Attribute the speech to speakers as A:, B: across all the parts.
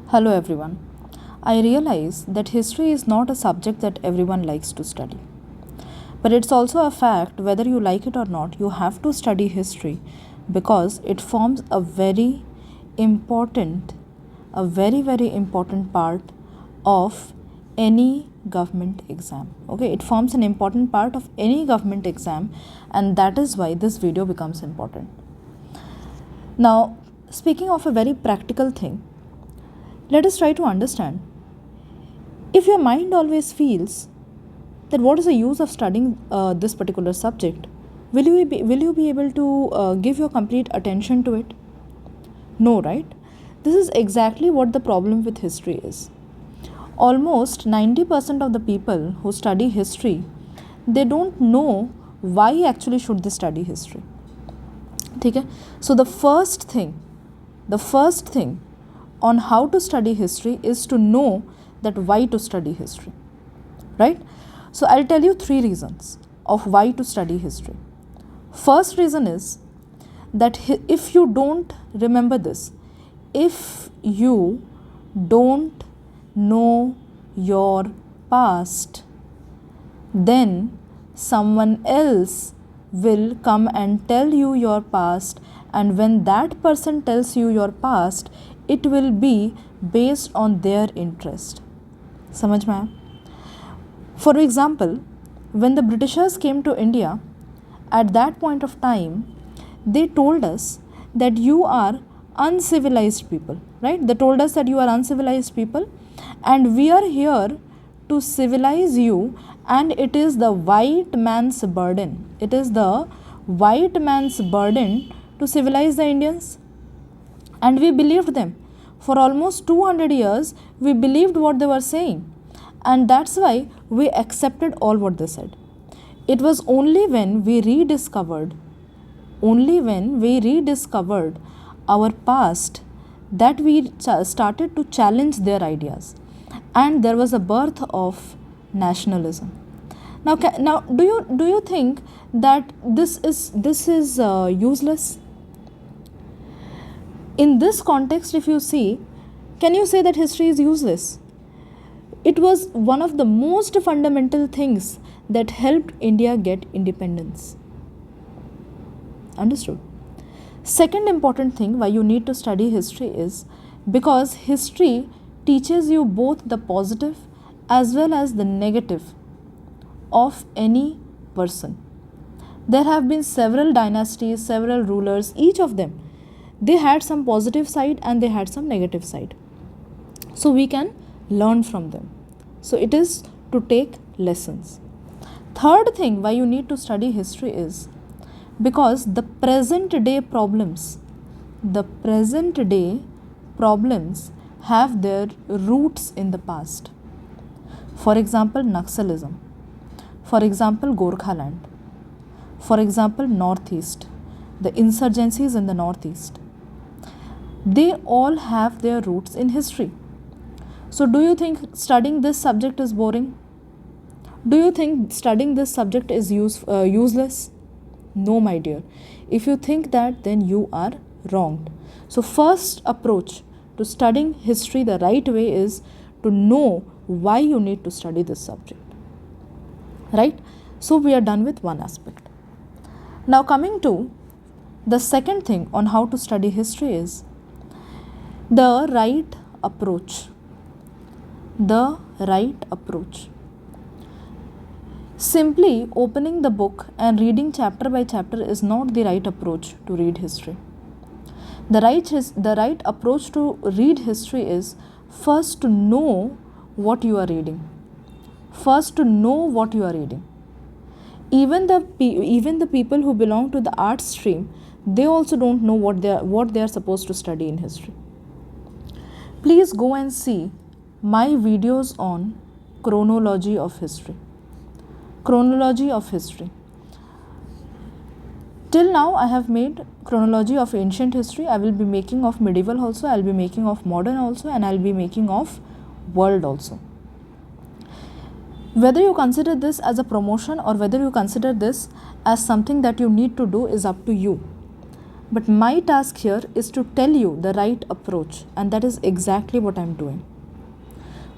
A: Hello everyone. I realize that history is not a subject that everyone likes to study. But it's also a fact, whether you like it or not, you have to study history because it forms a important, very important part of any government exam. Okay, it forms an important part of any government exam, and that is why this video becomes important. Now, speaking of a very practical thing, let us try to understand. If your mind always feels that what is the use of studying this particular subject, will you be able to give your complete attention to it? No, right? This is exactly what the problem with history is. Almost 90% of the people who study history, they don't know why actually should they study history. Okay? So the first thing on how to study history is to know that why to study history, right? So I'll tell you 3 reasons of why to study history. First reason is that if you don't remember this, if you don't know your past, then someone else will come and tell you your past, and when that person tells you your past, it will be based on their interest. समझ में आया? For example, when the Britishers came to India, at that point of time, they told us that you are uncivilized people, right? They told us that you are uncivilized people and we are here to civilize you, and it is the white man's burden. It is the white man's burden to civilize the Indians. And we believed them. For almost 200 years, we believed what they were saying. And that's why we accepted all what they said. It was only when we rediscovered our past that we started to challenge their ideas. And there was a birth of nationalism. Now, do you think that this is useless? In this context, if you see, can you say that history is useless? It was one of the most fundamental things that helped India get independence. Understood? Second important thing why you need to study history is because history teaches you both the positive as well as the negative of any person. There have been several dynasties, several rulers, each of them, they had some positive side and they had some negative side. So we can learn from them. So it is to take lessons. Third thing why you need to study history is because the present day problems have their roots in the past. For example, Naxalism. For example, Gorkhaland. For example, Northeast. The insurgencies in the Northeast. They all have their roots in history. So do you think studying this subject is boring? Do you think studying this subject is useless? No, my dear. If you think that, then you are wrong. So first approach to studying history the right way is to know why you need to study this subject. Right? So we are done with one aspect. Now coming to the second thing on how to study history is the right approach. The right approach. Simply opening the book and reading chapter by chapter is not the right approach to read history. The right approach to read history is first to know what you are reading. First to know what you are reading. Even the people who belong to the art stream, they also don't know what they are supposed to study in history. Please go and see my videos on chronology of history. Chronology of history. Till now I have made chronology of ancient history. I will be making of medieval also. I will be making of modern also, and I will be making of world also. Whether you consider this as a promotion or whether you consider this as something that you need to do is up to you. But my task here is to tell you the right approach, and that is exactly what I'm doing.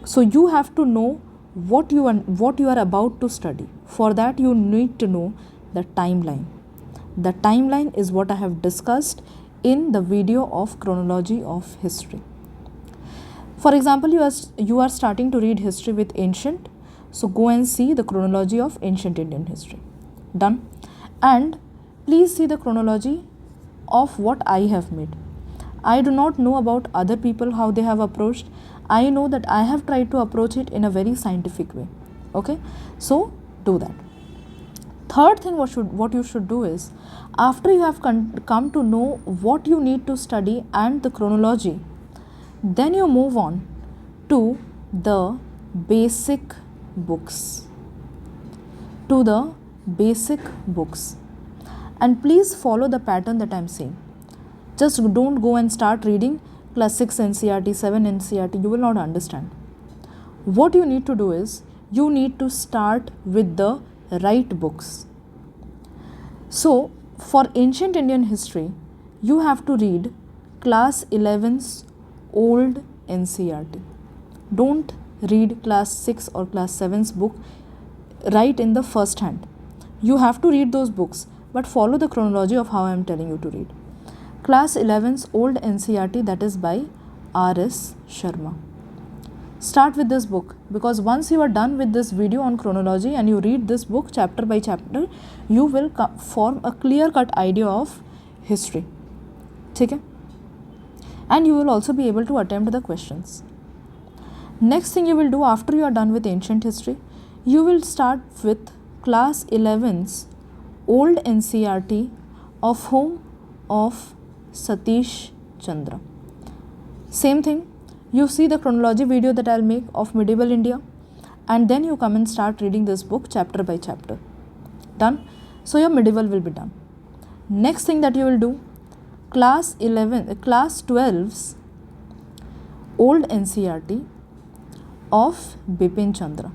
A: So you have to know what you are about to study. For that, you need to know the timeline. The timeline is what I have discussed in the video of chronology of history. For example, you are starting to read history with ancient, so go and see the chronology of ancient Indian history. Done. And please see the chronology of what I have made. I do not know about other people how they have approached. I know that I have tried to approach it in a very scientific way. Okay, so do that. Third thing what you should do is, after you have come to know what you need to study and the chronology, then you move on to the basic books. To the basic books. And please follow the pattern that I am saying. Just don't go and start reading class 6 NCERT, 7 NCERT. You will not understand. What you need to do is, you need to start with the right books. So, for ancient Indian history, you have to read class 11's old NCERT. Don't read class 6 or class 7's book right in the first hand. You have to read those books, but follow the chronology of how I am telling you to read. Class 11's old NCERT, that is by R.S. Sharma. Start with this book, because once you are done with this video on chronology and you read this book chapter by chapter, you will form a clear-cut idea of history. Okay? And you will also be able to attempt the questions. Next thing you will do after you are done with ancient history, you will start with class 11's old NCERT of whom? Of Satish Chandra. Same thing, you see the chronology video that I'll make of medieval India, and then you come and start reading this book chapter by chapter. Done? So your medieval will be done. Next thing that you will do, class 12's old NCERT of Bipin Chandra.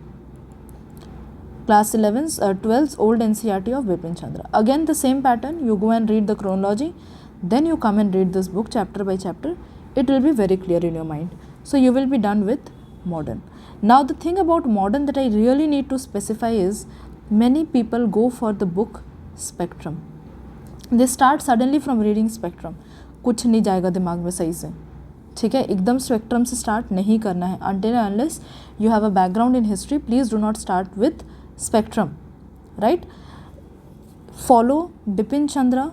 A: Class 12's old NCERT of Bipin Chandra. Again the same pattern, you go and read the chronology, then you come and read this book chapter by chapter. It will be very clear in your mind. So you will be done with modern. Now the thing about modern that I really need to specify is, many people go for the book Spectrum. They start suddenly from reading Spectrum. कुछ नहीं जाएगा दिमाग में सही से. ठीक है, एकदम स्पेक्ट्रम से स्टार्ट नहीं करना है. Until and unless you have a background in history, please do not start with Spectrum. Right? Follow Bipin Chandra,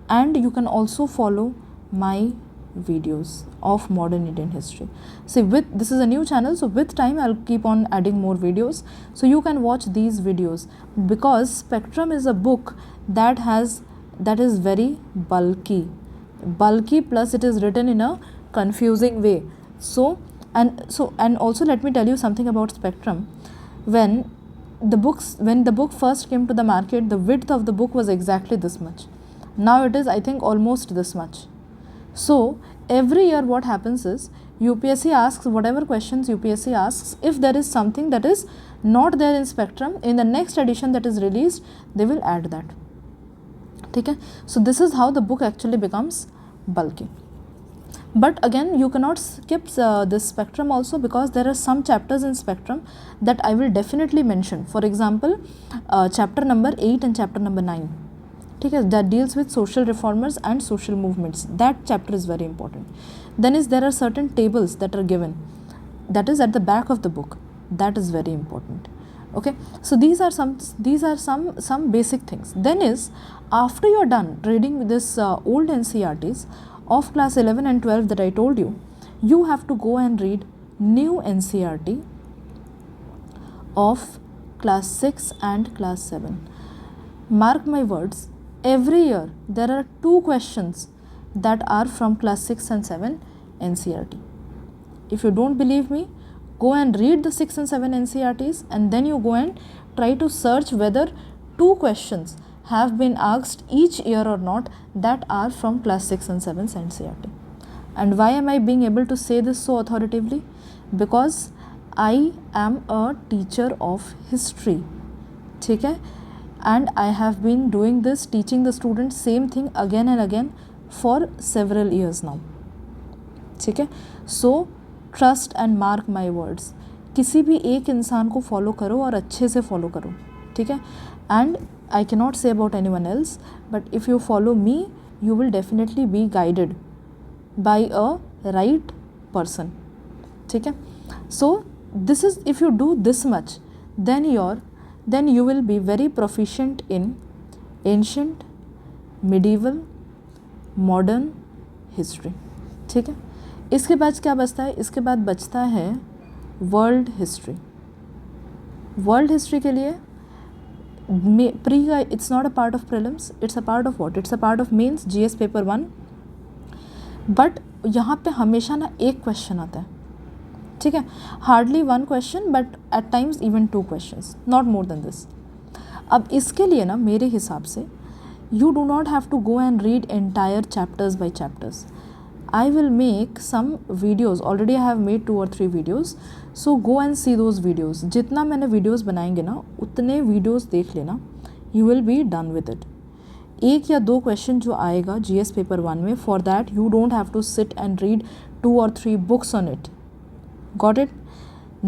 A: and you can also follow my videos of modern Indian history. See, this is a new channel, so with time I'll keep on adding more videos, so you can watch these videos, because Spectrum is a book that is very bulky, plus it is written in a confusing way. So also let me tell you something about Spectrum. When the book first came to the market, the width of the book was exactly this much. Now it is, I think, almost this much. So every year what happens is, UPSC asks whatever questions UPSC asks. If there is something that is not there in Spectrum, in the next edition that is released, they will add that. Okay? So this is how the book actually becomes bulky. But again, you cannot skip this Spectrum also, because there are some chapters in Spectrum that I will definitely mention. For example, chapter number 8 and chapter number 9. That deals with social reformers and social movements. That chapter is very important. Then there are certain tables that are given, that is at the back of the book. That is very important. Okay, so these are some basic things. Then is, after you are done reading this old NCERTs of class 11 and 12 that I told you, you have to go and read new NCERT of class 6 and class 7. Mark my words, every year there are 2 questions that are from class 6 and 7 NCERT. If you don't believe me, go and read the 6 and 7 NCERTs, and then you go and try to search whether 2 questions have been asked each year or not that are from class 6 and 7 NCERT. And why am I being able to say this so authoritatively? Because I am a teacher of history. Okay? And I have been doing this, teaching the students same thing again and again for several years now, ठीक है. So trust and mark my words, किसी भी एक इंसान को follow करो और अच्छे से फॉलो करो, ठीक है. And I can not say about any one else, but if you follow me you will definitely be guided by a right person, ठीक है. So this is, if you do this much, then you will be very proficient in ancient, medieval, modern history, ठीक है. इसके बाद क्या बचता है? इसके बाद बचता है वर्ल्ड हिस्ट्री. वर्ल्ड हिस्ट्री के लिए प्री का it's not a part of prelims, it's a part of what, it's a part of mains GS paper 1. But यहाँ पे हमेशा ना एक क्वेश्चन आता है, ठीक है. Hardly 1 question, but at times even 2 questions, not more than this. अब इसके लिए ना मेरे हिसाब से you do not have to go and read entire chapters by chapters. I will make some videos, already I have made 2 or 3 videos, so go and see those videos. जितना मैंने videos बनाएंगे ना उतने videos देख लेना, you will be done with it. 1 या 2 question जो आएगा GS पेपर 1 में, for that you don't have to sit and read 2 or 3 books on it. Got it?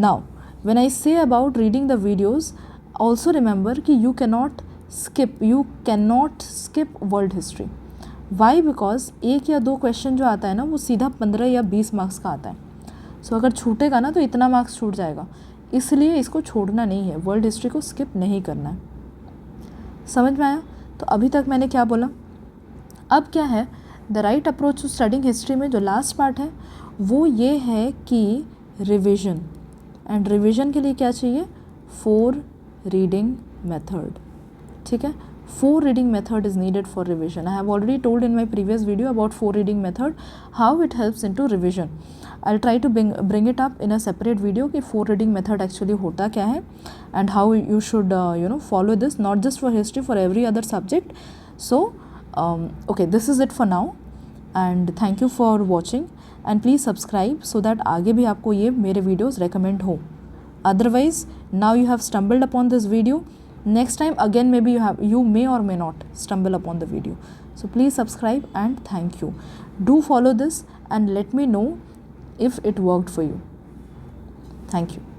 A: Now when I say about reading the videos, also remember कि you cannot skip world history. Why? Because 1 या 2 question जो आता है ना वो सीधा 15 या 20 marks का आता है. सो अगर छूटेगा ना तो इतना मार्क्स छूट जाएगा, इसलिए इसको छोड़ना नहीं है, वर्ल्ड हिस्ट्री को स्किप नहीं करना है. समझ में आया? तो अभी तक मैंने क्या बोला. अब क्या है the right approach to studying history में जो लास्ट पार्ट है वो ये है कि रिविजन. एंड रिविजन के लिए क्या चाहिए? 4 रीडिंग मेथड, ठीक है. 4 reading method is needed for revision. I have already told in my previous video about 4 reading method, how it helps into revision. I'll try to bring it up in a separate video कि 4 reading method actually होता क्या है and how you should follow this, not just for history, for every other subject. So okay, this is it for now and thank you for watching and please subscribe so that आगे भी आपको ये मेरे videos recommend हो. Otherwise now you have stumbled upon this video, next time again maybe you may or may not stumble upon the video. So please subscribe and thank you. Do follow this and let me know if it worked for you. Thank you.